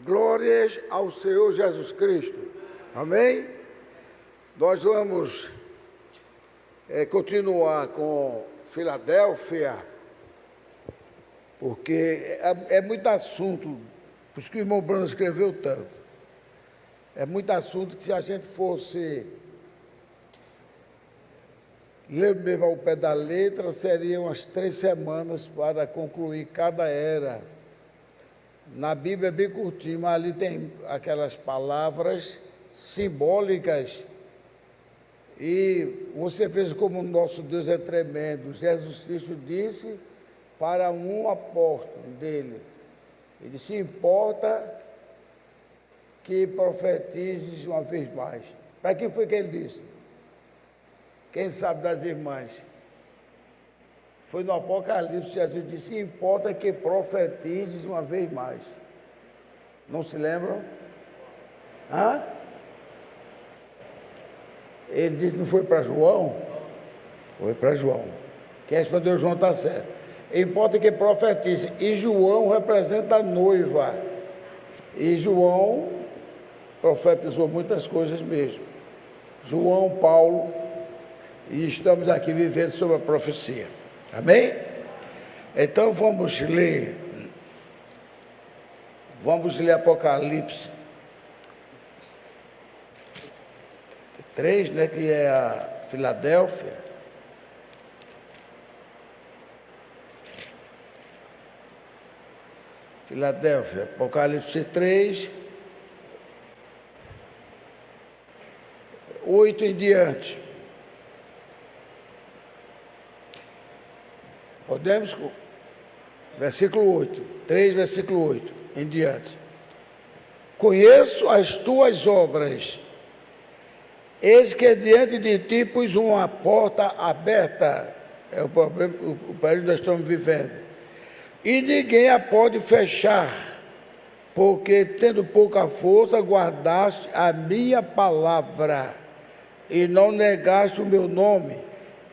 Glórias ao Senhor Jesus Cristo. Amém? Nós vamos continuar com Filadélfia, porque é muito assunto, por isso que o irmão Bruno escreveu tanto. É muito assunto que, se a gente fosse ler mesmo ao pé da letra, seriam umas 3 semanas para concluir cada era. Na Bíblia é bem curtinho, mas ali tem aquelas palavras simbólicas. E você veja como o nosso Deus é tremendo. Jesus Cristo disse para um apóstolo dele, ele se importa que profetizes uma vez mais. Para quem foi que ele disse? Quem sabe das irmãs? Foi no Apocalipse, Jesus disse, importa que profetizes uma vez mais. Não se lembram? Hã? Ele disse, não foi para João? Foi para João. Quem respondeu João está certo. Importa que profetize. E João representa a noiva. E João profetizou muitas coisas mesmo. João, Paulo, e estamos aqui vivendo sobre a profecia. Amém? Então vamos ler Apocalipse 3, né, que é a Filadélfia. Filadélfia, Apocalipse 3, 8 em diante. Podemos? Versículo 8, 3, versículo 8 em diante. Conheço as tuas obras, eis que diante de ti pus uma porta aberta, é o problema, o período que nós estamos vivendo, e ninguém a pode fechar, porque tendo pouca força guardaste a minha palavra, e não negaste o meu nome.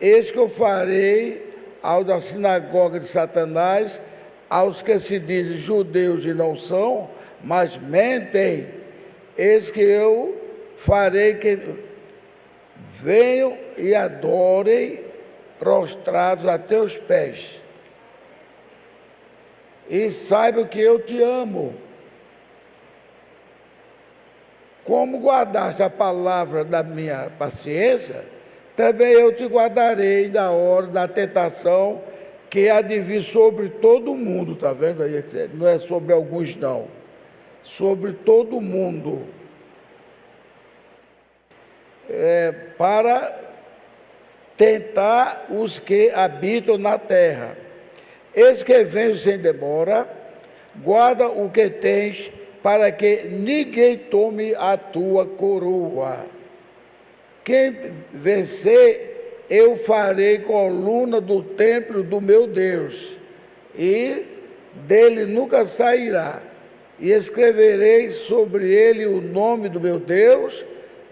Eis que eu farei ao da sinagoga de Satanás, aos que se dizem judeus e não são, mas mentem, eis que eu farei que venham e adorem prostrados a teus pés. E saibam que eu te amo. Como guardaste a palavra da minha paciência, também eu te guardarei da hora da tentação que há de vir sobre todo mundo, está vendo aí? Não é sobre alguns não, sobre todo mundo, para tentar os que habitam na terra. Eis que venho sem demora, guarda o que tens, para que ninguém tome a tua coroa. Quem vencer, eu farei coluna do templo do meu Deus, e dele nunca sairá. E escreverei sobre ele o nome do meu Deus,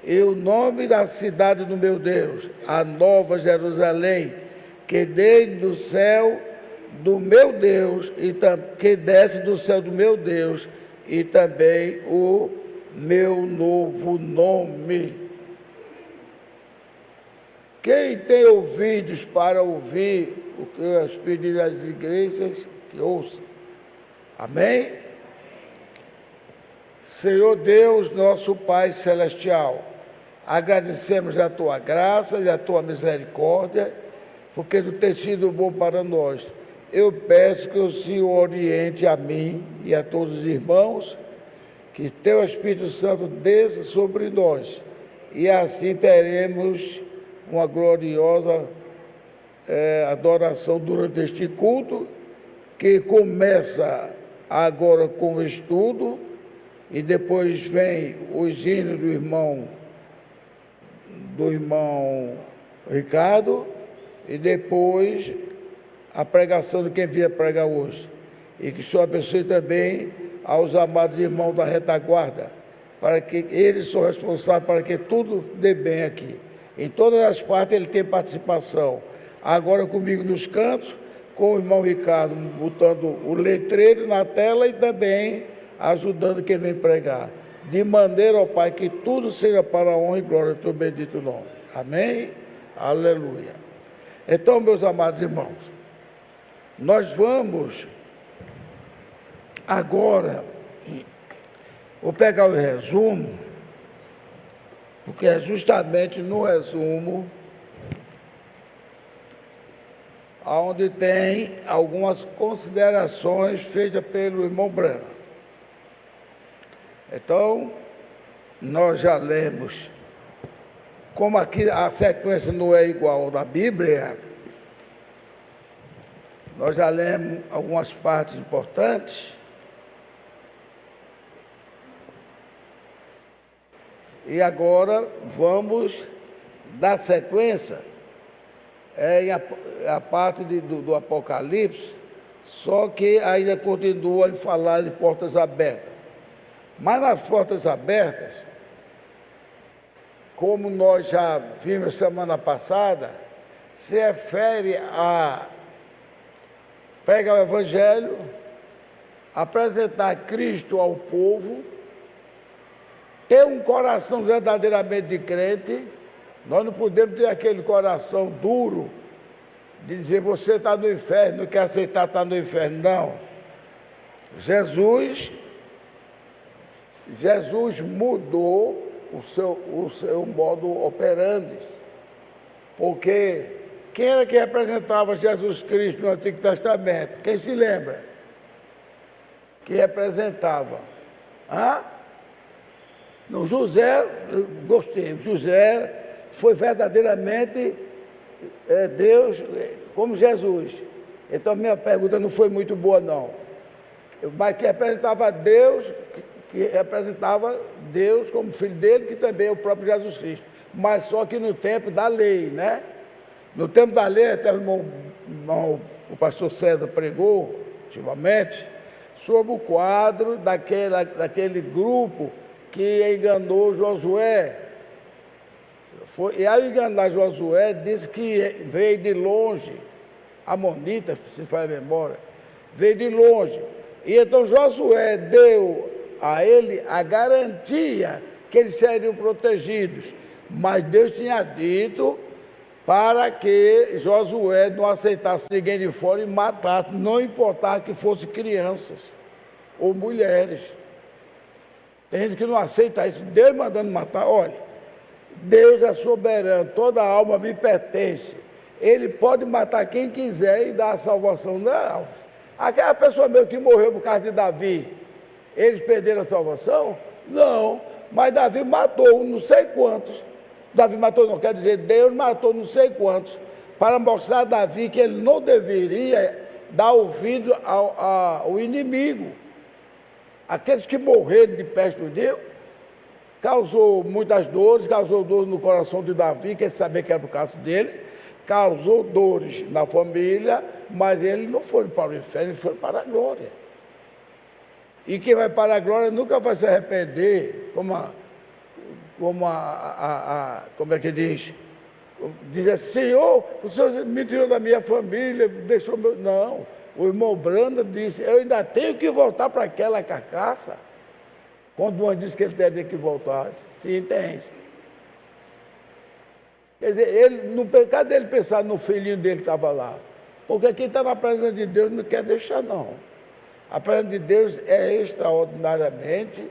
e o nome da cidade do meu Deus, a nova Jerusalém, que desce do céu do meu Deus, e que desce do céu do meu Deus, e também o meu novo nome. Quem tem ouvidos para ouvir o que o Espírito diz às igrejas, que ouça. Amém? Senhor Deus, nosso Pai Celestial, agradecemos a Tua graça e a Tua misericórdia, porque Tu tens sido bom para nós. Eu peço que o Senhor oriente a mim e a todos os irmãos, que Teu Espírito Santo desça sobre nós, e assim teremos uma gloriosa adoração durante este culto, que começa agora com o estudo, e depois vem os hinos do irmão Ricardo, e depois a pregação de quem vier pregar hoje. E que o Senhor abençoe também aos amados irmãos da retaguarda, para que eles são responsáveis para que tudo dê bem aqui. Em todas as partes ele tem participação. Agora comigo nos cantos, com o irmão Ricardo botando o letreiro na tela e também ajudando quem vem pregar. De maneira, ó Pai, que tudo seja para a honra e glória do teu bendito nome. Amém? Aleluia. Então, meus amados irmãos, nós vamos agora, vou pegar o resumo, porque é justamente no resumo onde tem algumas considerações feitas pelo irmão Breno. Então, nós já lemos, como aqui a sequência não é igual ao da Bíblia, nós já lemos algumas partes importantes. E agora vamos dar sequência a parte do Apocalipse, só que ainda continua em falar de portas abertas. Mas nas portas abertas, como nós já vimos semana passada, se refere a pregar o Evangelho, apresentar Cristo ao povo, ter um coração verdadeiramente de crente. Nós não podemos ter aquele coração duro de dizer você está no inferno, não quer aceitar estar no inferno, não. Jesus mudou o seu modo operandi, porque quem era que representava Jesus Cristo no Antigo Testamento? Quem se lembra? Que representava? No José, gostei, José foi verdadeiramente Deus como Jesus. Então minha pergunta não foi muito boa não, mas que representava Deus, que representava Deus como filho dele, que também é o próprio Jesus Cristo, mas só que no tempo da lei, né? No tempo da lei, até o pastor César pregou ultimamente sobre o quadro daquele grupo que enganou Josué. E ao enganar Josué, disse que veio de longe, amonita, se faz a memória, veio de longe. E então Josué deu a ele a garantia que eles seriam protegidos. Mas Deus tinha dito para que Josué não aceitasse ninguém de fora e matasse, não importava que fossem crianças ou mulheres. Tem gente que não aceita isso, Deus mandando matar. Olha, Deus é soberano, toda alma me pertence. Ele pode matar quem quiser e dar a salvação. Não. Aquela pessoa mesmo que morreu por causa de Davi, eles perderam a salvação? Não. Mas Davi matou não sei quantos. Davi matou, não quer dizer, Deus matou não sei quantos, para mostrar a Davi que ele não deveria dar ouvido ao inimigo. Aqueles que morreram de peste de Deus, causou muitas dores, causou dores no coração de Davi, que ele sabia que era por causa dele, causou dores na família, mas ele não foi para o inferno, ele foi para a glória. E quem vai para a glória nunca vai se arrepender, como é que diz? Diz assim, Senhor, o Senhor me tirou da minha família, deixou meu... Não, o irmão Branda disse, eu ainda tenho que voltar para aquela carcaça. Quando uma disse que ele teria que voltar, se entende. Quer dizer, no pecado dele pensar no filhinho dele que estava lá. Porque quem está na presença de Deus não quer deixar, não. A presença de Deus é extraordinariamente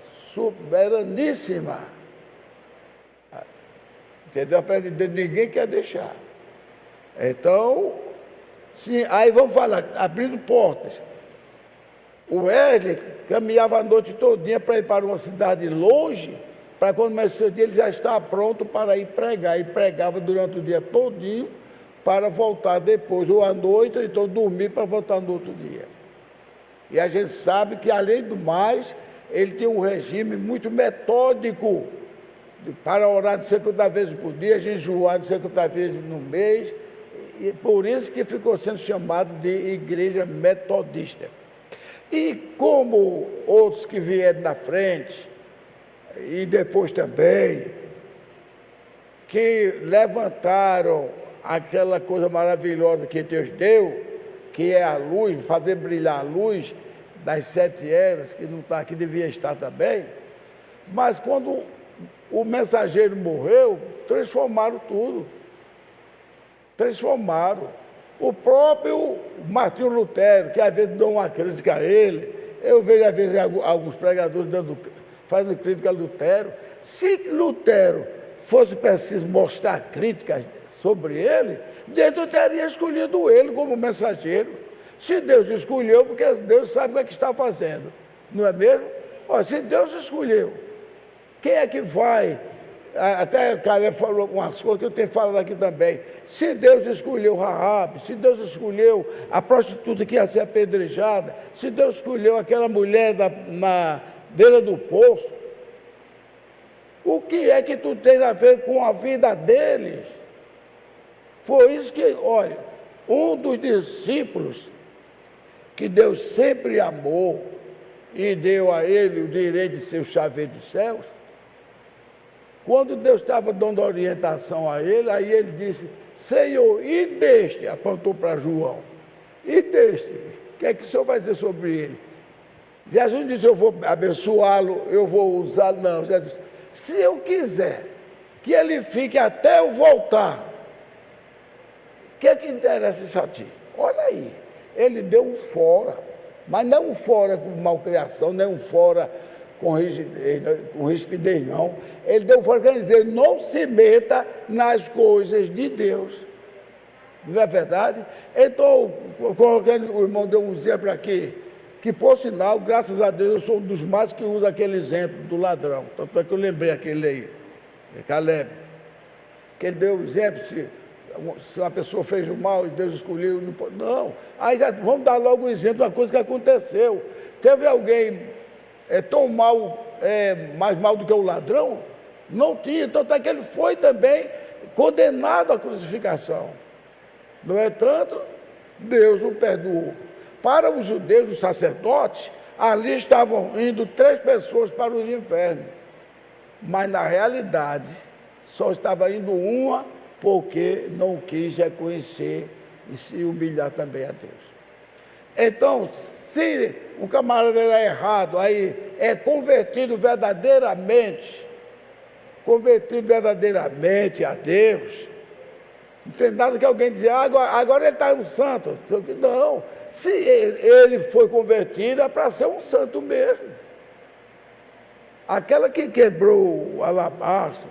soberaníssima. Entendeu? A presença de Deus ninguém quer deixar. Então, sim, aí vamos falar, abrindo portas. O Wesley caminhava a noite todinha para ir para uma cidade longe, para quando começou o dia ele já estava pronto para ir pregar. E pregava durante o dia todinho para voltar depois, ou à noite, ou então dormir para voltar no outro dia. E a gente sabe que, além do mais, ele tem um regime muito metódico para orar de 50 vezes por dia, jejuar de 50 vezes no mês, e por isso que ficou sendo chamado de igreja metodista. E como outros que vieram na frente, e depois também, que levantaram aquela coisa maravilhosa que Deus deu, que é a luz, fazer brilhar a luz, das 7 eras, que não está aqui, devia estar também, mas quando o mensageiro morreu, transformaram tudo. Transformaram. O próprio Martinho Lutero, que às vezes dão uma crítica a ele, eu vejo às vezes alguns pregadores fazendo crítica a Lutero. Se Lutero fosse preciso mostrar críticas sobre ele, Deus não teria escolhido ele como mensageiro. Se Deus escolheu, porque Deus sabe o que está fazendo, não é mesmo? Olha, se Deus escolheu, quem é que vai? Até Caleb falou umas coisas que eu tenho falado aqui também. Se Deus escolheu Raabe, se Deus escolheu a prostituta que ia ser apedrejada, se Deus escolheu aquela mulher na beira do poço, o que é que tu tem a ver com a vida deles? Foi isso que, olha, um dos discípulos que Deus sempre amou e deu a ele o direito de ser o chaveiro dos céus, quando Deus estava dando orientação a ele, aí ele disse, Senhor, e deste, apontou para João, e deste, o que é que o Senhor vai dizer sobre ele? Jesus disse, eu vou abençoá-lo, eu vou usá-lo, não, Jesus disse, se eu quiser que ele fique até eu voltar, o que é que interessa isso a ti? Olha aí, ele deu um fora, mas não um fora com malcriação, nem um fora com rispidez, não. Ele deu fora, quer dizer, não se meta nas coisas de Deus. Não é verdade? Então, o irmão deu um exemplo aqui, que por sinal, graças a Deus, eu sou um dos mais que usa aquele exemplo do ladrão. Tanto é que eu lembrei aquele aí, Caleb, que ele deu o exemplo, se uma pessoa fez o mal e Deus escolheu, não. Aí já vamos dar logo o exemplo de uma coisa que aconteceu. Teve alguém tão mal, mais mal do que o ladrão? Não tinha, tanto é que ele foi também condenado à crucificação. No entanto, Deus o perdoou. Para os judeus, os sacerdotes, ali estavam indo 3 pessoas para o inferno, mas na realidade só estava indo uma, porque não quis reconhecer e se humilhar também a Deus. Então, se o camarada era errado, aí é convertido verdadeiramente a Deus, não tem nada que alguém dizer, agora ele está um santo. Não, se ele foi convertido, é para ser um santo mesmo. Aquela que quebrou o alabastro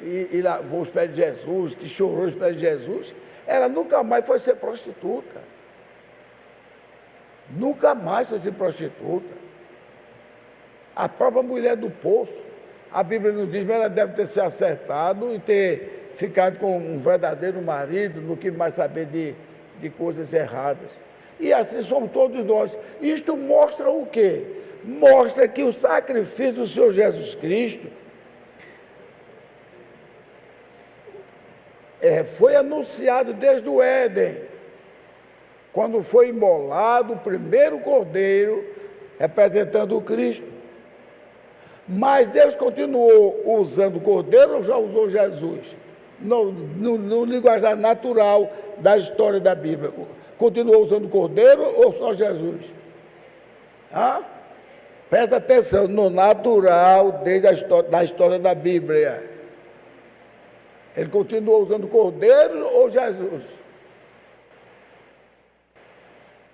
e lavou os pés de Jesus, que chorou os pés de Jesus, ela nunca mais foi ser prostituta. Nunca mais foi ser prostituta. A própria mulher do poço, a Bíblia nos diz, mas ela deve ter se acertado e ter ficado com um verdadeiro marido, não quis mais saber de coisas erradas. E assim somos todos nós. Isto mostra o quê? Mostra que o sacrifício do Senhor Jesus Cristo foi anunciado desde o Éden, quando foi imolado o primeiro cordeiro, representando o Cristo. Mas Deus continuou usando o cordeiro ou já usou Jesus? No linguajar natural da história da Bíblia. Continuou usando o cordeiro ou só Jesus? Presta atenção, no natural, desde a história da Bíblia. Ele continuou usando o cordeiro ou Jesus?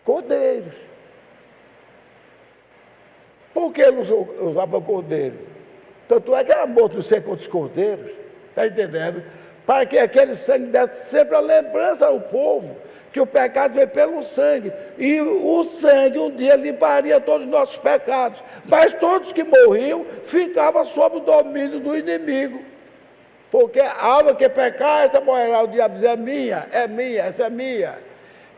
Cordeiros. Por que ele usava cordeiro? Tanto é que era morto não sei quantos cordeiros, está entendendo? Para que aquele sangue desse sempre a lembrança ao povo, que o pecado veio pelo sangue, e o sangue um dia limparia todos os nossos pecados, mas todos que morriam ficavam sob o domínio do inimigo, porque a alma que pecar, essa morrerá. O diabo diz, essa é minha.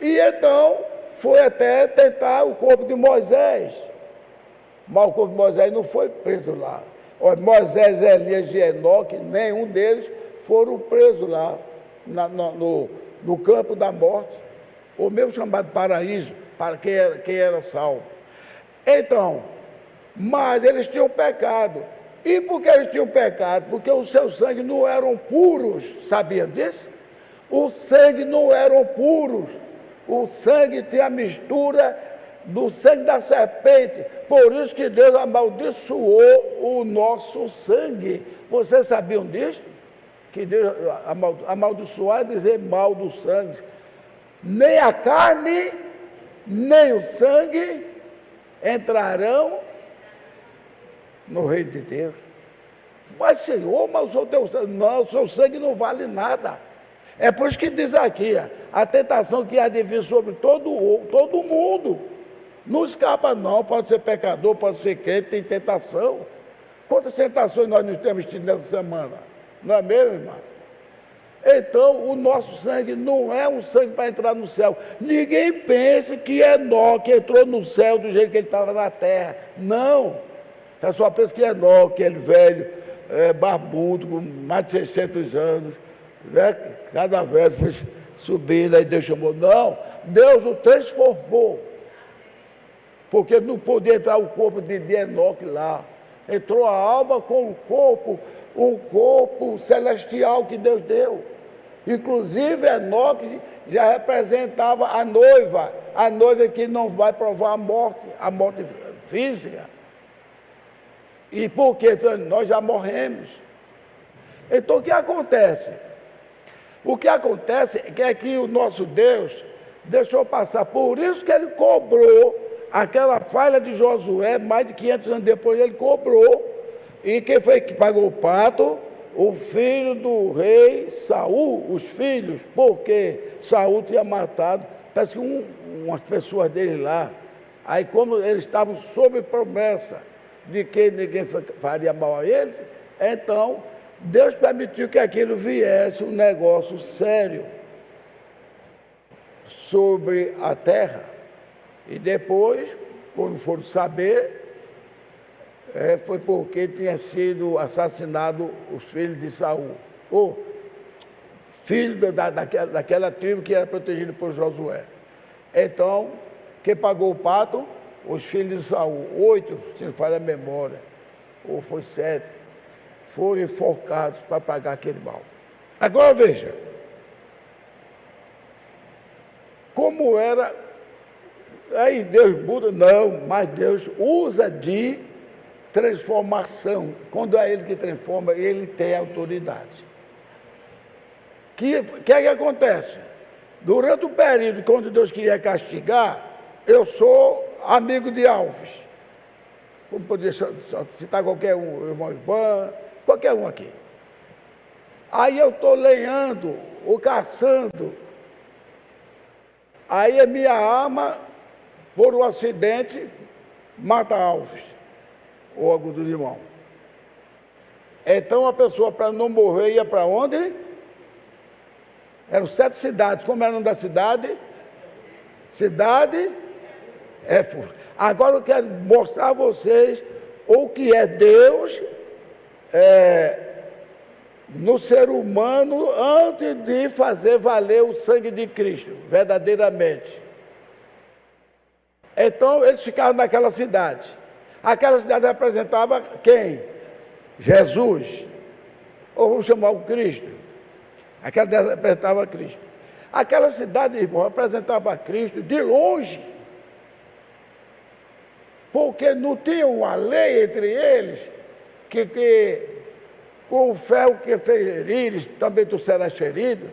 E então foi até tentar o corpo de Moisés, mas o corpo de Moisés não foi preso lá. Moisés, Elias e Enoque, nenhum deles foram presos lá no campo da morte, o mesmo chamado paraíso, para quem era salvo. Então, mas eles tinham pecado. E por que eles tinham pecado? Porque os seus sangues não eram puros, sabia disso? Os sangues não eram puros. O sangue tem a mistura do sangue da serpente. Por isso que Deus amaldiçoou o nosso sangue. Vocês sabiam disso? Que Deus amaldiçoar é dizer mal do sangue. Nem a carne, nem o sangue entrarão no reino de Deus. Mas, Senhor, mas o teu sangue, não, o seu sangue não vale nada. É por isso que diz aqui, a tentação que há de vir sobre todo mundo. Não escapa não, pode ser pecador, pode ser crente, tem tentação. Quantas tentações nós não temos tido nessa semana? Não é mesmo, irmão? Então, o nosso sangue não é um sangue para entrar no céu. Ninguém pensa que Enoque entrou no céu do jeito que ele estava na terra. Não. O pessoal pensa que Enoque, aquele velho, barbudo, com mais de 600 anos, né? Cada velho foi subindo, aí Deus chamou. Não, Deus o transformou. Porque não podia entrar o corpo de Enoque lá. Entrou a alma com um corpo celestial que Deus deu. Inclusive, Enoque já representava a noiva que não vai provar a morte física. E por quê? Então, nós já morremos. Então, o que acontece? O que acontece é que o nosso Deus deixou passar. Por isso que ele cobrou aquela falha de Josué, mais de 500 anos depois ele cobrou. E quem foi que pagou o pato? O filho do rei Saul, os filhos, porque Saul tinha matado, parece que umas pessoas dele lá. Aí como eles estavam sob promessa de que ninguém faria mal a eles, então Deus permitiu que aquilo viesse um negócio sério sobre a terra. E depois, quando foram saber, foi porque tinha sido assassinado os filhos de Saul, ou filhos daquela tribo que era protegida por Josué. Então, quem pagou o pato? Os filhos de Saul, 8, se não falha a memória, ou foi 7, foram enforcados para pagar aquele mal. Agora veja, como era, aí Deus muda, não, mas Deus usa de transformação. Quando é Ele que transforma, Ele tem autoridade. O que acontece? Durante o período quando Deus queria castigar, eu sou amigo de Alves. Como podia citar qualquer um, o irmão Ivan, qualquer um aqui. Aí eu estou lenhando ou caçando. Aí a minha arma, por um acidente, mata Alves, ou algum dos irmãos. Então a pessoa, para não morrer, ia para onde? Eram 7 cidades. Como era o nome da cidade? Cidade Éfur. Agora eu quero mostrar a vocês o que é Deus no ser humano antes de fazer valer o sangue de Cristo, verdadeiramente. Então eles ficaram naquela cidade. Aquela cidade representava quem? Jesus. Ou vamos chamar o Cristo. Aquela cidade representava Cristo. Aquela cidade, irmão, representava Cristo de longe. Porque não tinha uma lei entre eles que com o ferro que ferires, também tu serás ferido.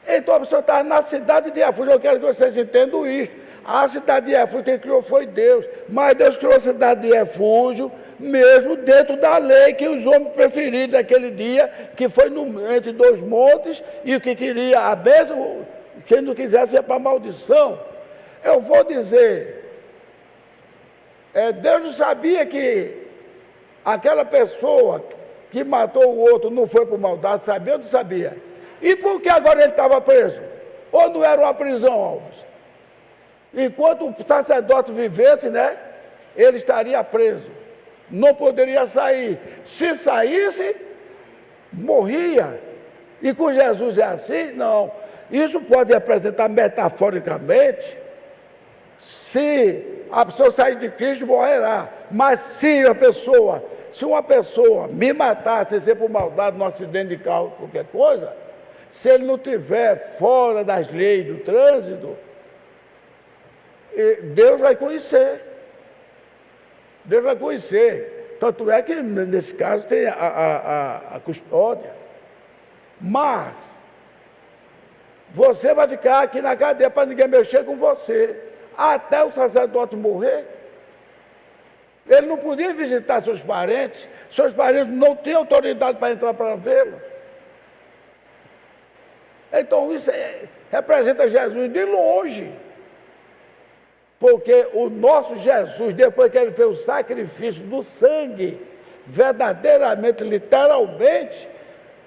Então a pessoa estava na cidade de Éfeso. Eu quero que vocês entendam isso. A cidade de Éfeso, quem criou foi Deus. Mas Deus criou a cidade de Éfeso, mesmo dentro da lei que os homens preferiram daquele dia, que foi entre 2 montes, e o que queria a bênção, quem não quisesse ia para a maldição. Eu vou dizer, Deus não sabia que aquela pessoa que matou o outro não foi por maldade, sabia ou não sabia? E por que agora ele estava preso? Ou não era uma prisão, Alves? Enquanto o sacerdote vivesse, né, ele estaria preso. Não poderia sair. Se saísse, morria. E com Jesus é assim? Não. Isso pode representar metaforicamente, se a pessoa sair de Cristo, morrerá. Mas se uma pessoa me matar, sem ser por maldade, num acidente de carro, qualquer coisa, se ele não estiver fora das leis do trânsito, Deus vai conhecer. Deus vai conhecer. Tanto é que, nesse caso, tem a custódia. Mas, você vai ficar aqui na cadeia para ninguém mexer com você, até o sacerdote morrer. Ele não podia visitar seus parentes não tinham autoridade para entrar para vê-lo. Então, isso representa Jesus de longe. Porque o nosso Jesus, depois que ele fez o sacrifício do sangue, verdadeiramente, literalmente,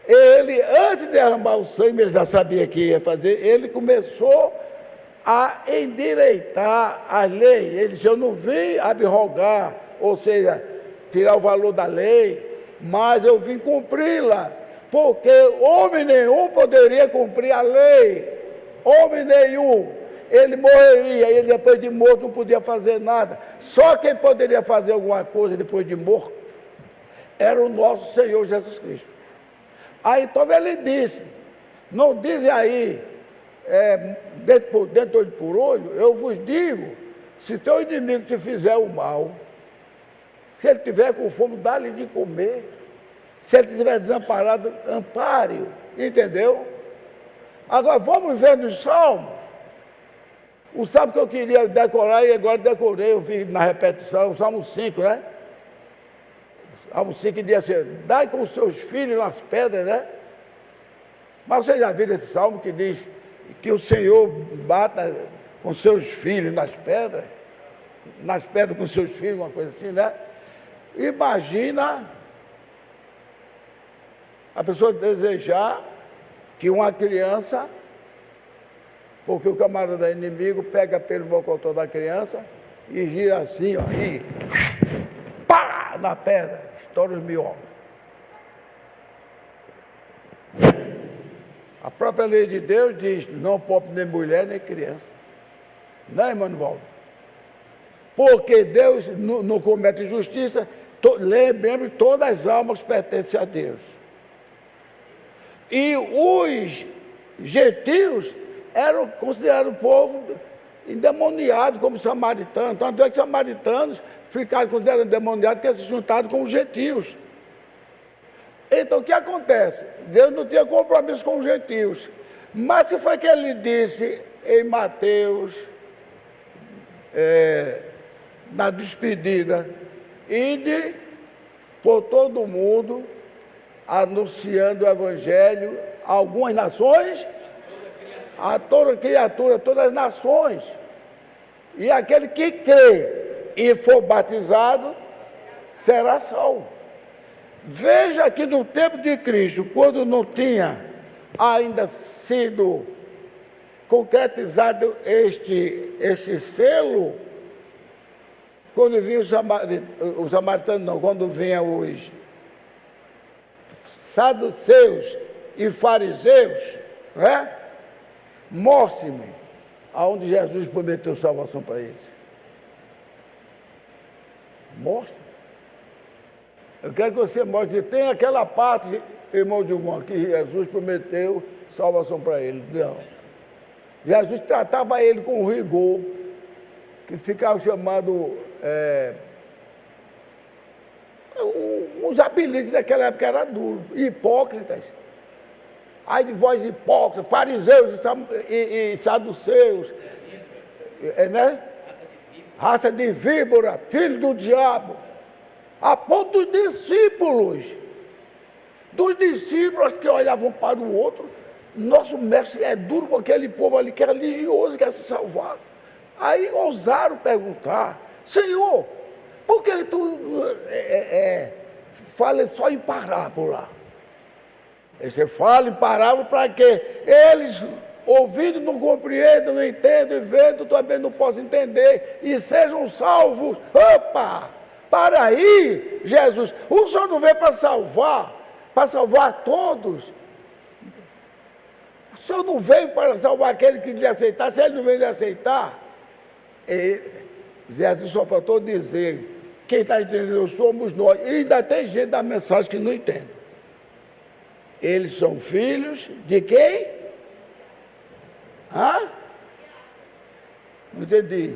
ele, antes de derramar o sangue, ele já sabia que ia fazer, ele começou a endireitar a lei. Ele disse: eu não vim abrogar, ou seja, tirar o valor da lei, mas eu vim cumpri-la, porque homem nenhum poderia cumprir a lei, homem nenhum. Ele morreria, ele depois de morto não podia fazer nada. Só quem poderia fazer alguma coisa depois de morto era o nosso Senhor Jesus Cristo. Aí então ele disse, não dizem aí, dentro olho por olho, eu vos digo, se teu inimigo te fizer o mal, se ele tiver com fome, dá-lhe de comer. Se ele estiver desamparado, ampare-o, entendeu? Agora vamos ver nos Salmos. O salmo que eu queria decorar e agora decorei, eu vi na repetição, o Salmo 5, né? O Salmo 5 diz assim: dai com os seus filhos nas pedras, né? Mas você já viu esse salmo que diz que o Senhor bata com seus filhos nas pedras com seus filhos, uma coisa assim, né? Imagina a pessoa desejar que uma criança, porque o camarada inimigo pega pelo mocotó da criança e gira assim, ó, e pá, na pedra, estoura os miolos. A própria lei de Deus diz: não pobre nem mulher nem criança. Não é, Emanuel? Porque Deus não comete injustiça. Lembremos, todas as almas pertencem a Deus. E os gentios eram considerados um povo endemoniado, como samaritanos. Tanto é que samaritanos ficaram considerados endemoniados, porque se juntaram com os gentios. Então o que acontece? Deus não tinha compromisso com os gentios. Mas se foi que ele disse em Mateus, na despedida: ide por todo o mundo, anunciando o evangelho a algumas nações, a toda criatura, todas as nações. E aquele que crê e for batizado será salvo. Veja que no tempo de Cristo, quando não tinha ainda sido concretizado este selo, quando vinham os samaritanos, não, quando vinham os saduceus e fariseus, né? Mostre-me aonde Jesus prometeu salvação para eles. Mostre. Eu quero que você mostre. Tem aquela parte, irmão Gilmar, que Jesus prometeu salvação para eles. Não. Jesus tratava ele com rigor, que ficava chamado... os apelidos daquela época eram duros. Hipócritas. Ai de vós hipócritas, fariseus e saduceus, né? Raça de víbora, filho do diabo. A ponto dos discípulos que olhavam para o outro. Nosso mestre é duro com aquele povo ali que é religioso, que quer se salvar. Aí ousaram perguntar: Senhor, por que tu fala só em parábola? Você fala em parábola para quê? Eles, ouvindo, não compreendem, não entendem, e vendo, também não possam entender, e sejam salvos. Opa! Para aí, Jesus, o Senhor não veio para salvar todos. O Senhor não veio para salvar aquele que lhe aceitar. Se ele não veio lhe aceitar, Jesus só faltou dizer: quem está entendendo somos nós. E ainda tem gente da mensagem que não entende. Eles são filhos de quem? Não entendi.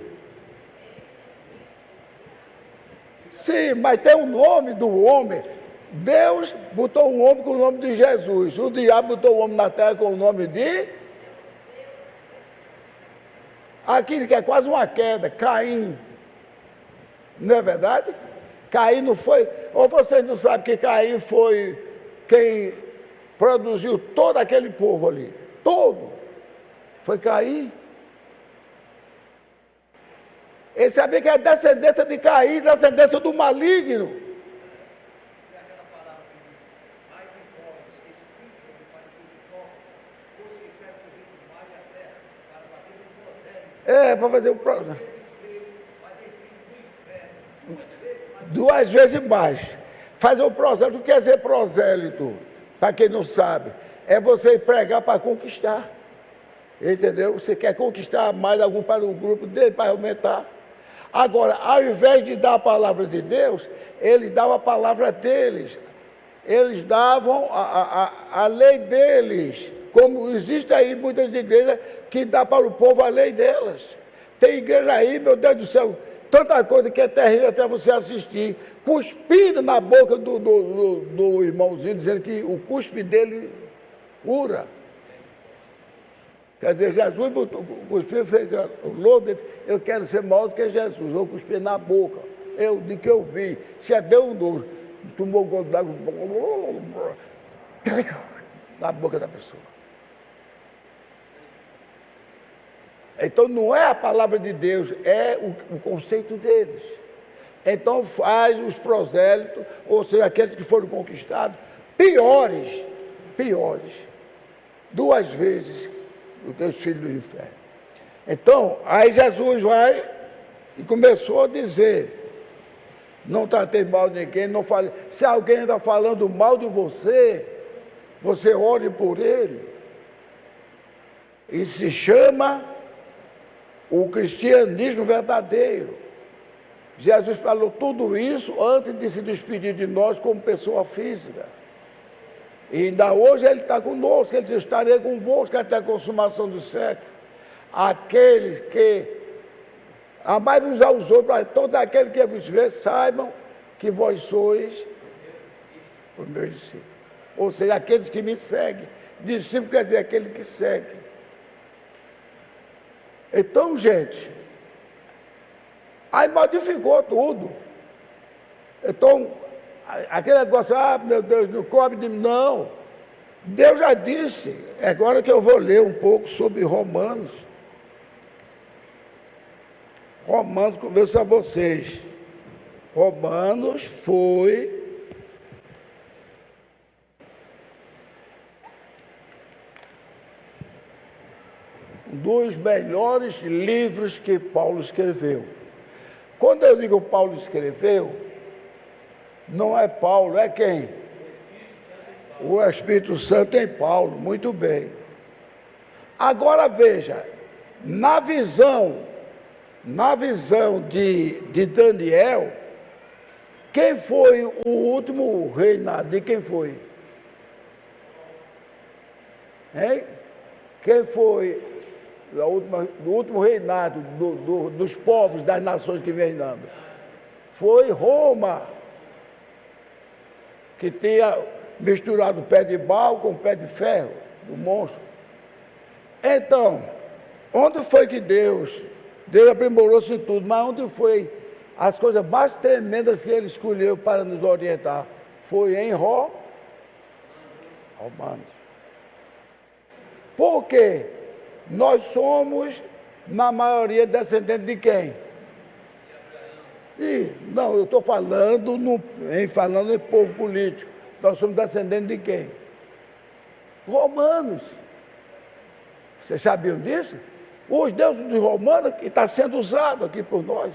Sim, mas tem o nome do homem. Deus botou um homem com o nome de Jesus. O diabo botou o homem na terra com o nome de... Aquilo que é quase uma queda, Caim. Não é verdade? Caim não foi... Ou vocês não sabem que Caim foi quem produziu todo aquele povo ali? Todo. Foi Caim. Ele sabia que é descendência de Caim, descendência do maligno. É aquela palavra que diz, ai de vós, espírito que faz tudo próprio, os que querem correr do mar e a terra, para fazer um prosério. Para fazer o projeto. Fazer filho do inferno. Duas vezes mais. Fazer o prosélito. O que quer dizer prosélito? Para quem não sabe, é você pregar para conquistar. Entendeu? Você quer conquistar mais algum para o grupo dele, para aumentar. Agora, ao invés de dar a palavra de Deus, eles davam a palavra deles. Eles davam a lei deles. Como existe aí muitas igrejas que dão para o povo a lei delas. Tem igreja aí, meu Deus do céu, tanta coisa que é terrível até você assistir. Cuspindo na boca do irmãozinho, dizendo que o cuspe dele cura. Quer dizer, Jesus cuspiu, fez o lodo, disse, eu quero ser maior do que Jesus, vou cuspir na boca. De que eu vi, se é Deus um novo, tomou o golo d'água na boca da pessoa. Então não é a palavra de Deus, é o conceito deles. Então faz os prosélitos, ou seja, aqueles que foram conquistados, piores, duas vezes do que os filhos do inferno. Então, aí Jesus vai e começou a dizer, não tratei mal de ninguém, não fale. Se alguém está falando mal de você, você ore por ele. Isso se chama o cristianismo verdadeiro. Jesus falou tudo isso antes de se despedir de nós como pessoa física. E ainda hoje ele está conosco, ele diz, estarei convosco até a consumação do século. Aqueles que amai uns aos outros, para todo aquele que vos vê, saibam que vós sois os meus discípulos. Ou seja, aqueles que me seguem. Discípulo quer dizer aquele que segue. Então, gente, aí modificou tudo. Então, aquele negócio, meu Deus, não cobre de mim, não. Deus já disse, é agora que eu vou ler um pouco sobre Romanos. Romanos, converso a vocês. Romanos foi um dos melhores livros que Paulo escreveu. Quando eu digo Paulo escreveu, não é Paulo, é quem? O Espírito Santo em Paulo, muito bem. Agora veja, na visão de Daniel, quem foi o último reinado? De quem foi? Hein? Quem foi o último reinado dos povos, das nações que vem reinando? Foi Roma, que tinha misturado o pé de pau com o pé de ferro, do monstro. Então, onde foi que Deus aprimorou-se em tudo, mas onde foi as coisas mais tremendas que ele escolheu para nos orientar? Foi em Romanos. Por quê? Nós somos, na maioria, descendentes de quem? Não, eu estou falando em povo político. Nós somos descendentes de quem? Romanos. Vocês sabiam disso? Os deuses dos romanos, que está sendo usado aqui por nós,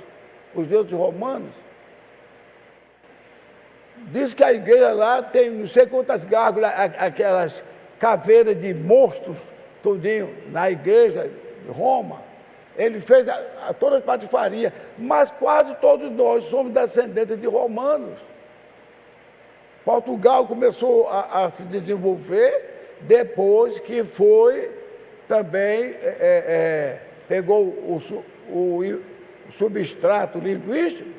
os deuses romanos. Diz que a igreja lá tem não sei quantas gárgulas, aquelas caveiras de monstros, tudinho, na igreja de Roma. Ele fez todas as patifarias, mas quase todos nós somos descendentes de romanos. Portugal começou a se desenvolver depois que foi também, pegou o substrato linguístico,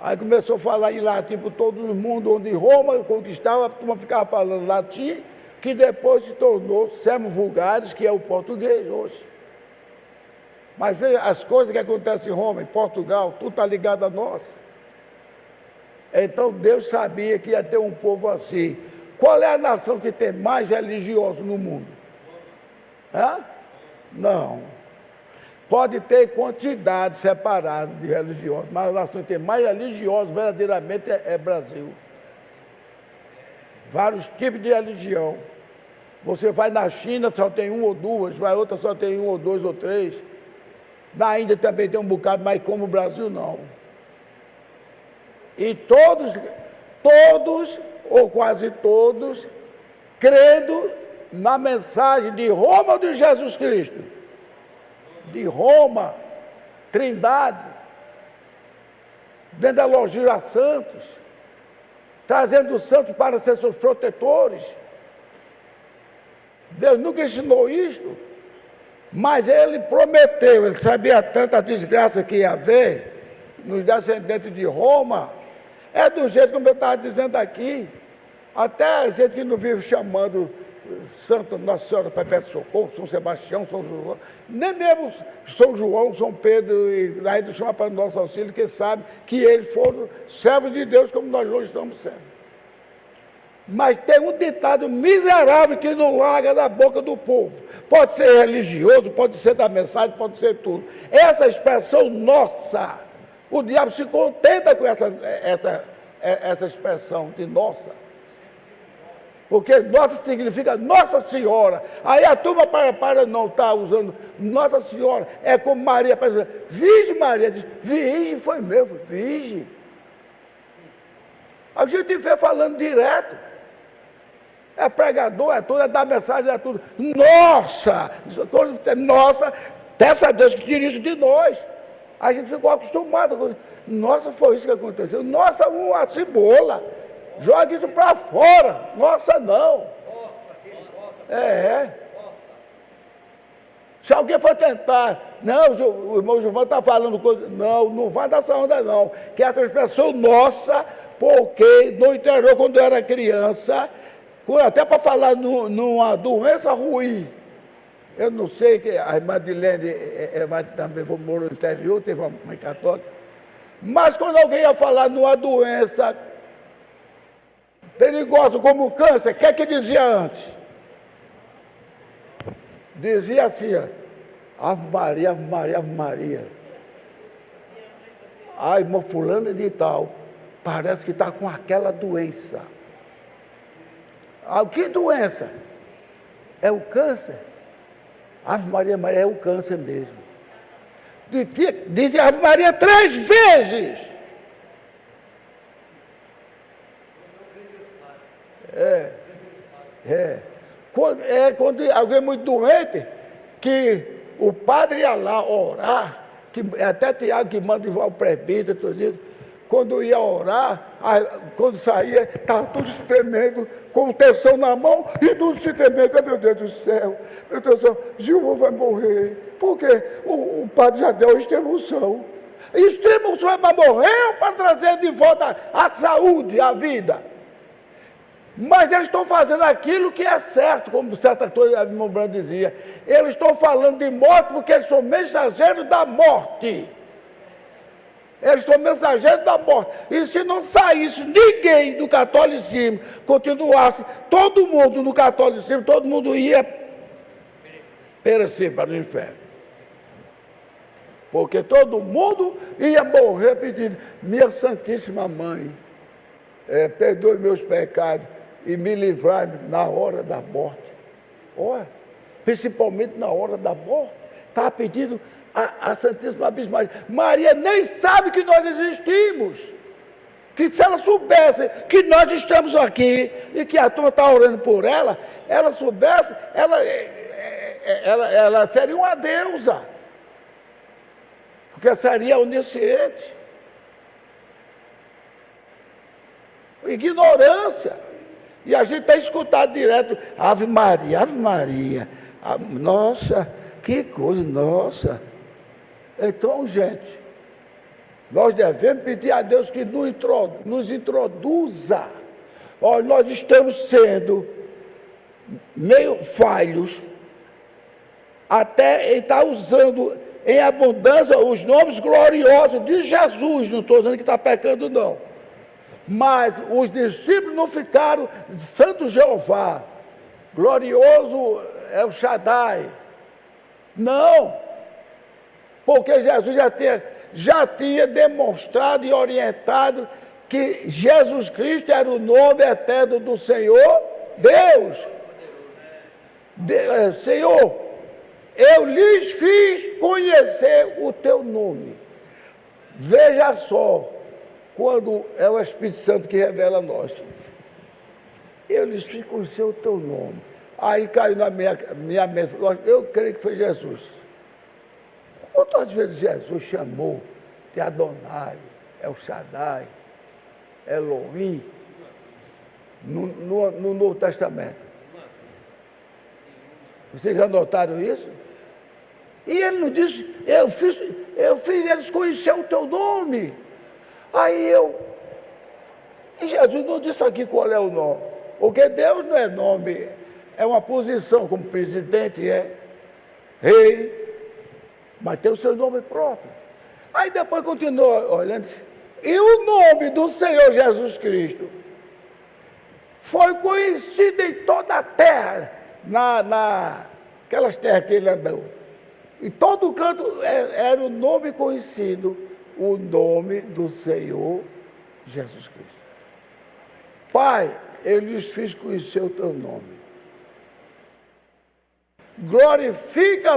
Aí começou a falar em latim por todo o mundo, onde Roma conquistava, a turma ficava falando latim, que depois se tornou sermos vulgares, que é o português hoje. Mas veja, as coisas que acontecem em Roma, em Portugal, tudo está ligado a nós. Então Deus sabia que ia ter um povo assim. Qual é a nação que tem mais religiosos no mundo? Hã? Não. Pode ter quantidade separada de religiosos, mas a nação que tem mais religiosos verdadeiramente é Brasil. Vários tipos de religião. Você vai na China, só tem um ou duas, vai outra, só tem um ou dois ou três. Na Índia também tem um bocado, mas como o Brasil não. E todos, ou quase todos, crendo na mensagem de Roma ou de Jesus Cristo? De Roma, Trindade, dentro da logia a santos, trazendo os santos para ser seus protetores. Deus nunca ensinou isto, mas ele prometeu, ele sabia tanta desgraça que ia haver nos descendentes de Roma. É do jeito como eu estava dizendo aqui, até a gente que não vive chamando Santo Nossa Senhora Perpétua Socorro, São Sebastião, São João, nem mesmo São João, São Pedro, e aí do chama para o nosso auxílio, que sabe que eles foram servos de Deus como nós hoje estamos sendo. Mas tem um ditado miserável que não larga da boca do povo. Pode ser religioso, pode ser da mensagem, pode ser tudo. Essa expressão nossa, o diabo se contenta com essa expressão de nossa. Porque nossa significa Nossa Senhora. Aí a turma para não estar usando Nossa Senhora, é como Maria, para dizer, Virgem Maria, diz, Virgem foi mesmo, Virgem. A gente vê falando direto. É pregador, é tudo, é dar mensagem, é tudo. Nossa! Nossa, peça a Deus que tire isso de nós. A gente ficou acostumado. Nossa, foi isso que aconteceu. Nossa, uma cebola. Joga isso para fora. Nossa, não. Se alguém for tentar, não, o irmão Gilvan está falando coisa. Não, não vai dessa onda, não. Que essa expressão nossa, porque no interior, quando eu era criança, até para falar numa doença ruim. Eu não sei, que a irmã Dilene também morou no interior, teve uma mãe católica. Mas quando alguém ia falar numa doença perigosa como o câncer, o que é que dizia antes? Dizia assim, ó, Ave Maria, Ave Maria, Ave Maria. A irmã fulana de tal, parece que está com aquela doença. Ah, que doença? É o câncer. Ave Maria, Maria, é o câncer mesmo. Dizia Ave Maria 3 vezes. Quando alguém é muito doente, que o padre ia lá orar, que até Tiago que manda o presbítero, tudo isso, quando ia orar, quando saía, estava tudo se tremendo, com tensão na mão, e tudo se tremendo. Meu Deus do céu, meu Deus do céu, Gilvan vai morrer. Porque o padre já deu a extremoção. Extremoção é para morrer ou para trazer de volta a saúde, a vida? Mas eles estão fazendo aquilo que é certo, como certa coisa a irmã Brand dizia. Eles estão falando de morte porque eles são mensageiros da morte. Eles são mensageiros da morte. E se não saísse ninguém do catolicismo, continuasse todo mundo no catolicismo, todo mundo ia perecer para o inferno. Porque todo mundo ia morrer pedindo, minha Santíssima Mãe, perdoe meus pecados e me livrai na hora da morte. Olha, principalmente na hora da morte. Estava pedindo a Santíssima Virgem Maria. Maria nem sabe que nós existimos. Que se ela soubesse que nós estamos aqui e que a turma está orando por ela, ela soubesse, ela seria uma deusa. Porque seria onisciente. Ignorância. E a gente tem escutado direto, Ave Maria, Ave Maria. Nossa, que coisa, nossa. Então, gente, Nós devemos pedir a Deus que nos introduza. Olha, nós estamos sendo meio falhos, até ele está usando em abundância os nomes gloriosos de Jesus. Não estou dizendo que está pecando, não. Mas os discípulos não ficaram Santo Jeová, glorioso é o Shaddai. Não, porque Jesus já tinha demonstrado e orientado que Jesus Cristo era o nome eterno do Senhor Deus. Senhor, eu lhes fiz conhecer o teu nome. Veja só, quando é o Espírito Santo que revela a nós. Eu lhes fiz conhecer o teu nome. Aí caiu na minha mente, eu creio que foi Jesus. Quantas vezes Jesus chamou de Adonai, El Shaddai, Elohim, no Novo Testamento? Vocês já notaram isso? E ele não disse, eu fiz eles conhecer o teu nome. E Jesus não disse aqui qual é o nome. Porque Deus não é nome, é uma posição, como presidente é, rei, mas tem o seu nome próprio. Aí depois continua olhando, e o nome do Senhor Jesus Cristo foi conhecido em toda a terra, naquelas terras que ele andou. Em todo canto era o nome conhecido, o nome do Senhor Jesus Cristo. Pai, eu lhes fiz conhecer o teu nome. Glorifica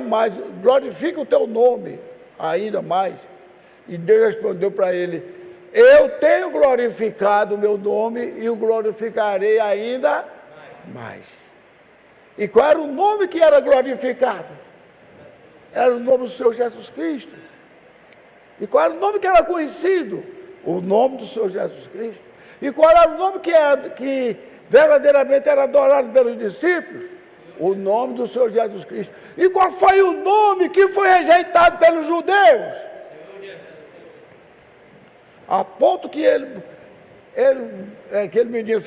o teu nome ainda mais. E Deus respondeu para ele, eu tenho glorificado o meu nome e o glorificarei ainda mais. E qual era o nome que era glorificado? Era o nome do Senhor Jesus Cristo. E qual era o nome que era conhecido? O nome do Senhor Jesus Cristo. E qual era o nome que verdadeiramente era adorado pelos discípulos? O nome do Senhor Jesus Cristo. E qual foi o nome que foi rejeitado pelos judeus? A ponto que aquele menino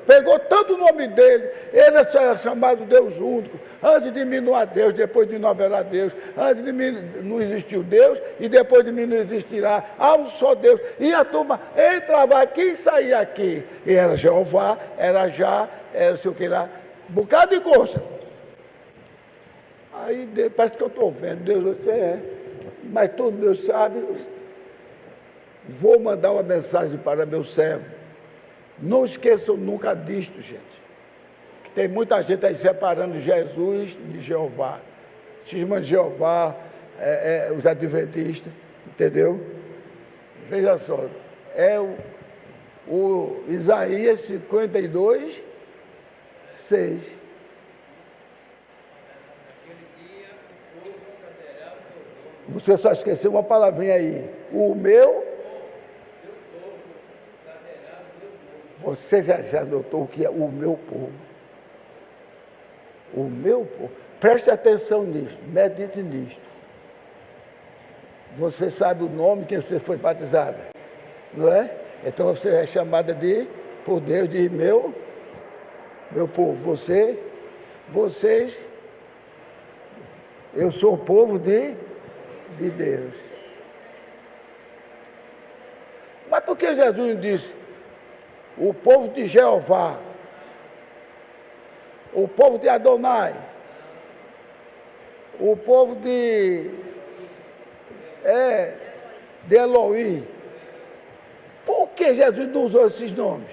pegou tanto o nome dele, ele era chamado Deus único. Antes de mim não há Deus, depois de mim não haverá Deus. Antes de mim não existiu Deus, e depois de mim não existirá. Há um só Deus. E a turma entrava aqui e saía aqui. E era Jeová, era Já, era sei o que lá. Um bocado de coisa. Aí parece que eu estou vendo, Deus você é. Mas todo Deus sabe. Vou mandar uma mensagem para meu servo. Não esqueçam nunca disto, gente. Que tem muita gente aí separando Jesus de Jeová. Chamando de Jeová, os adventistas, entendeu? Veja só, é o Isaías 52, 6. Você só esqueceu uma palavrinha aí. O meu. Você já notou o que é o meu povo? O meu povo. Preste atenção nisso, medite nisso. Você sabe o nome que você foi batizada, não é? Então você é chamada por Deus de meu povo. Vocês, eu sou o povo de Deus. Mas por que Jesus disse o povo de Jeová, o povo de Adonai, o povo de Elohim? Por que Jesus não usou esses nomes?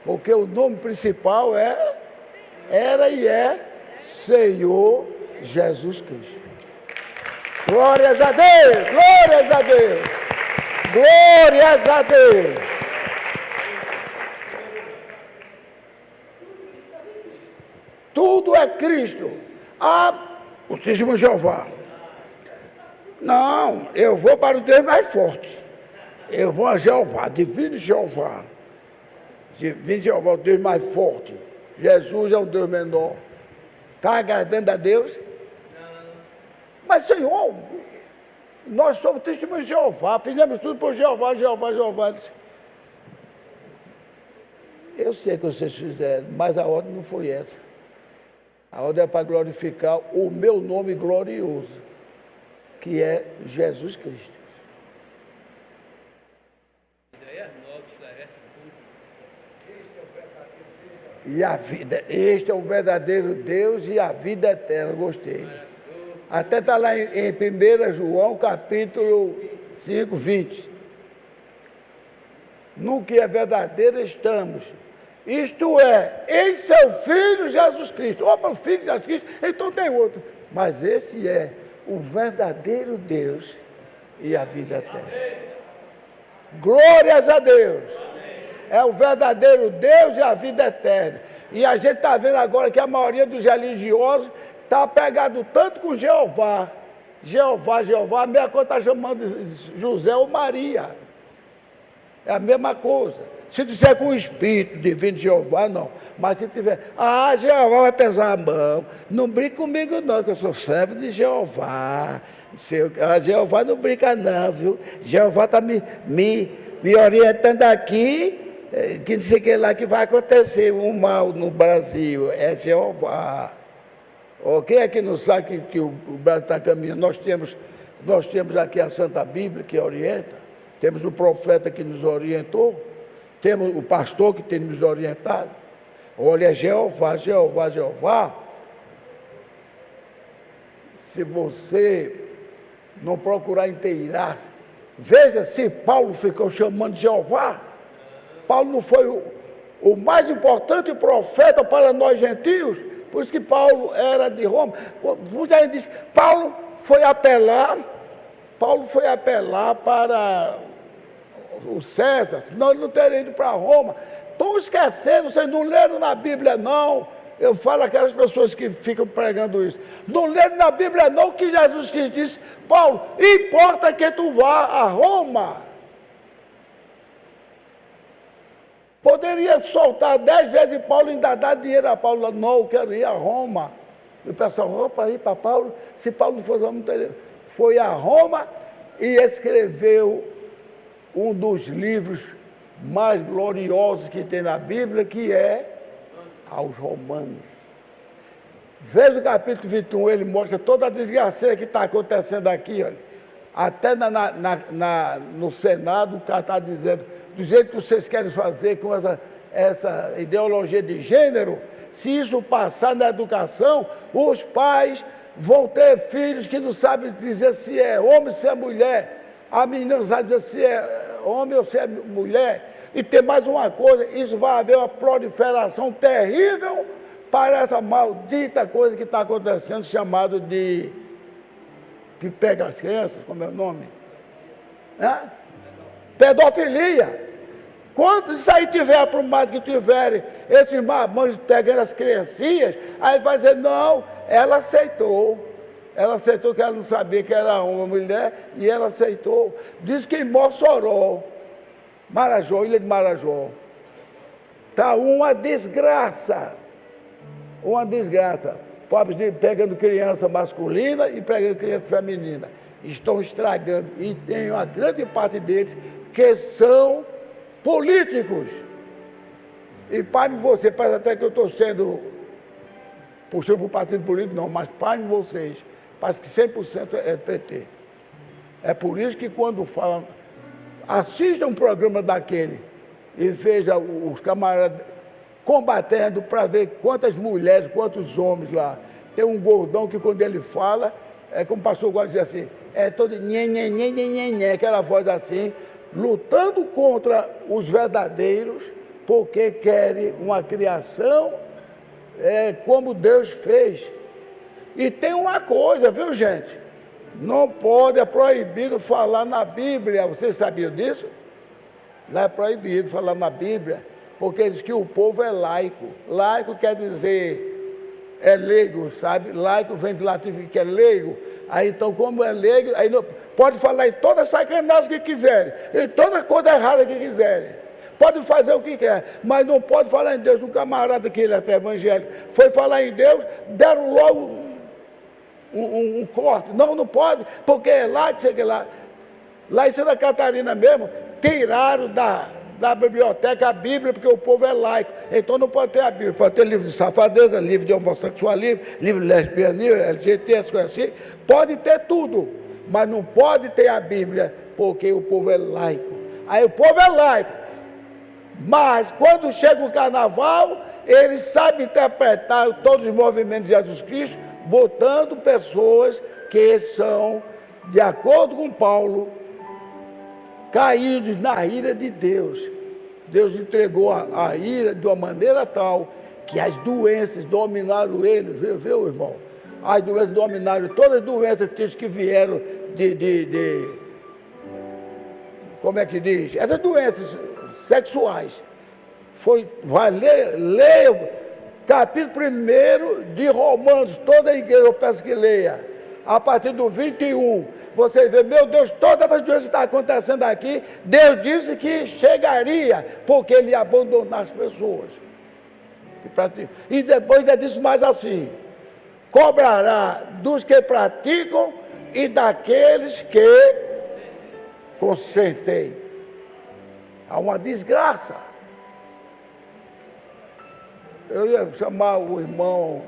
Porque o nome principal era e é Senhor Jesus Cristo. Glórias a Deus, glórias a Deus, glórias a Deus. Tudo é Cristo. O testemunho de Jeová. Não, eu vou para o Deus mais forte. Eu vou a Jeová, divino Jeová. Divino Jeová, o Deus mais forte. Jesus é um Deus menor. Está agradando a Deus? Mas, Senhor, Nós somos testemunhos de Jeová, fizemos tudo por Jeová, Jeová, Jeová. Disse, eu sei que vocês fizeram, mas a ordem não foi essa. A ordem é para glorificar o meu nome glorioso, que é Jesus Cristo. E a vida, este é o verdadeiro Deus e a vida eterna, gostei. Até está lá em 1 João, capítulo 5, 20. No que é verdadeiro estamos. Isto é, em seu Filho Jesus Cristo. Opa, o Filho de Jesus Cristo, então tem outro. Mas esse é o verdadeiro Deus e a vida eterna. Glórias a Deus. É o verdadeiro Deus e a vida eterna. E a gente está vendo agora que a maioria dos religiosos está apegado tanto com Jeová. Jeová, Jeová, a mesma coisa está chamando José ou Maria. É a mesma coisa. Se disser com o Espírito divino de Jeová, não. Mas se tiver, Jeová vai pesar a mão. Não brinca comigo não, que eu sou servo de Jeová. Jeová não brinca não, viu? Jeová está me orientando aqui, que não sei o que lá que vai acontecer um mal no Brasil. É Jeová. Quem é que não sabe que o Brasil está caminhando? Nós temos aqui a Santa Bíblia que orienta, temos o profeta que nos orientou, temos o pastor que tem nos orientado. Olha, Jeová, Jeová, Jeová. Se você não procurar inteirar-se, veja se Paulo ficou chamando de Jeová. Paulo não foi o mais importante profeta para nós gentios, por isso que Paulo era de Roma. Muita gente diz, Paulo foi apelar para o César, senão ele não teria ido para Roma. Estão esquecendo, vocês não leram na Bíblia não. Eu falo aquelas pessoas que ficam pregando isso. Não leram na Bíblia não que Jesus Cristo disse, Paulo, importa que tu vá a Roma. Poderia soltar 10 vezes Paulo e ainda dar dinheiro a Paulo. Não, eu quero ir a Roma. E o pessoal, para ir para Paulo, se Paulo não fosse Roma, foi a Roma e escreveu um dos livros mais gloriosos que tem na Bíblia, que é aos Romanos. Veja o capítulo 21, ele mostra toda a desgraceira que está acontecendo aqui, olha. Até no Senado, o cara está dizendo, do jeito que vocês querem fazer com essa ideologia de gênero, se isso passar na educação, os pais vão ter filhos que não sabem dizer se é homem ou se é mulher. A menina não sabe dizer se é homem ou se é mulher. E tem mais uma coisa, isso vai haver uma proliferação terrível para essa maldita coisa que está acontecendo, chamado de... que pega as crianças, como é o nome? Pedofilia. Quando isso aí tiver aprumado, que tiverem esses marmanjos pegando as criancinhas, aí vai dizer, não, ela aceitou. Ela aceitou que ela não sabia que era uma mulher, e ela aceitou. Diz que em Mossoró, Marajó, ilha de Marajó, está uma desgraça. Uma desgraça. Pobres pegando criança masculina e pegando criança feminina. Estão estragando. E tem uma grande parte deles que são políticos. E pare você, parece até que eu estou sendo puxando para o partido político, não, mas pare vocês. Parece que 100% é PT. É por isso que quando falam, assista um programa daquele e veja os camaradas combatendo para ver quantas mulheres, quantos homens lá. Tem um gordão que quando ele fala, é como o pastor gosta de dizer assim, é todo nhe, aquela voz assim, lutando contra os verdadeiros, porque querem uma criação como Deus fez. E tem uma coisa, viu gente? Não pode, é proibido falar na Bíblia. Vocês sabiam disso? Não é proibido falar na Bíblia, porque diz que o povo é laico. Laico quer dizer, é leigo, sabe? Laico vem do latim que é leigo. Aí então, como é leigo, aí não, pode falar em toda a sacanagem que quiserem, em toda coisa errada que quiserem. Pode fazer o que quer, mas não pode falar em Deus. Um camarada que ele é até evangélico foi falar em Deus, deram logo um corte. Não, não pode, porque é lá que chega lá. Lá em Santa Catarina mesmo, tiraram da biblioteca a Bíblia, porque o povo é laico. Então não pode ter a Bíblia. Pode ter livro de safadeza, livro de homossexualismo, livro de lesbianismo, LGBT, as coisas assim. Pode ter tudo, mas não pode ter a Bíblia, porque o povo é laico. Aí o povo é laico. Mas quando chega o carnaval, eles sabem interpretar todos os movimentos de Jesus Cristo, botando pessoas que são, de acordo com Paulo, caídos na ira de Deus. Deus entregou a ira de uma maneira tal que as doenças dominaram ele, viu, irmão? As doenças dominaram, todas as doenças que vieram como é que diz? Essas doenças sexuais. Vai ler o capítulo 1 de Romanos, toda a igreja, eu peço que leia, a partir do 21. Você vê, meu Deus, todas as doenças que estão acontecendo aqui, Deus disse que chegaria, porque Ele ia abandonar as pessoas. E depois ainda disse mais assim: cobrará dos que praticam e daqueles que consentem. Há uma desgraça. Eu ia chamar o irmão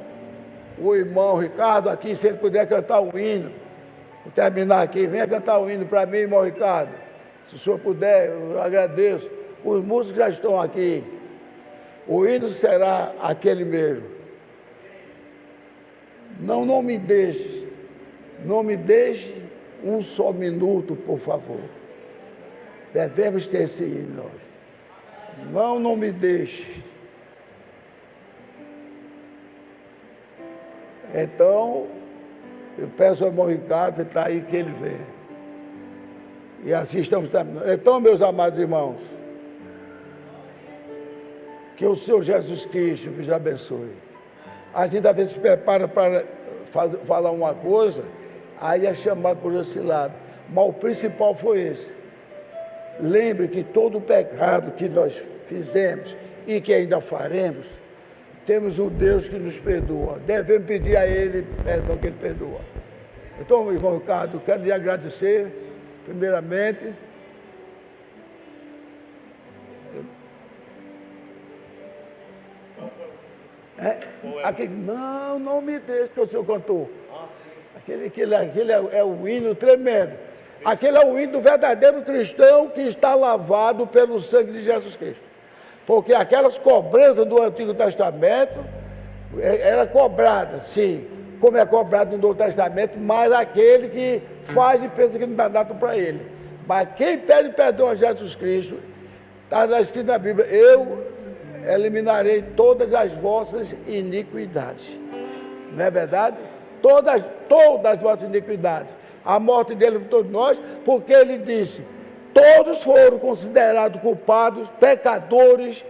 Ricardo aqui, se ele puder cantar o hino. Vou terminar aqui, venha cantar o hino para mim, irmão Ricardo. Se o senhor puder, eu agradeço. Os músicos já estão aqui. O hino será aquele mesmo. Não me deixe um só minuto, por favor. Devemos ter esse hino. Não me deixe. Então, eu peço ao irmão Ricardo, ele está aí, que ele venha. E assim estamos terminando. Então, meus amados irmãos, que o Senhor Jesus Cristo vos abençoe. A gente às vezes se prepara para falar uma coisa, aí é chamado por esse lado. Mas o principal foi esse. Lembre que todo o pecado que nós fizemos e que ainda faremos, temos um Deus que nos perdoa. Devemos pedir a Ele perdão, que Ele perdoa. Então, irmão Ricardo, quero lhe agradecer, primeiramente. Não me deixe, que o senhor cantou. Aquele é o hino tremendo. Aquele é o hino do verdadeiro cristão que está lavado pelo sangue de Jesus Cristo. Porque aquelas cobranças do Antigo Testamento era cobrada, sim, como é cobrado no Novo Testamento, mas aquele que faz e pensa que não dá nada para ele. Mas quem pede perdão a Jesus Cristo, está escrito na Bíblia: eu eliminarei todas as vossas iniquidades. Não é verdade? Todas as vossas iniquidades. A morte dele por todos nós, porque ele disse: todos foram considerados culpados, pecadores,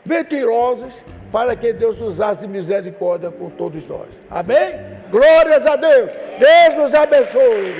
mentirosos, para que Deus usasse misericórdia com todos nós. Amém? Glórias a Deus. Deus nos abençoe.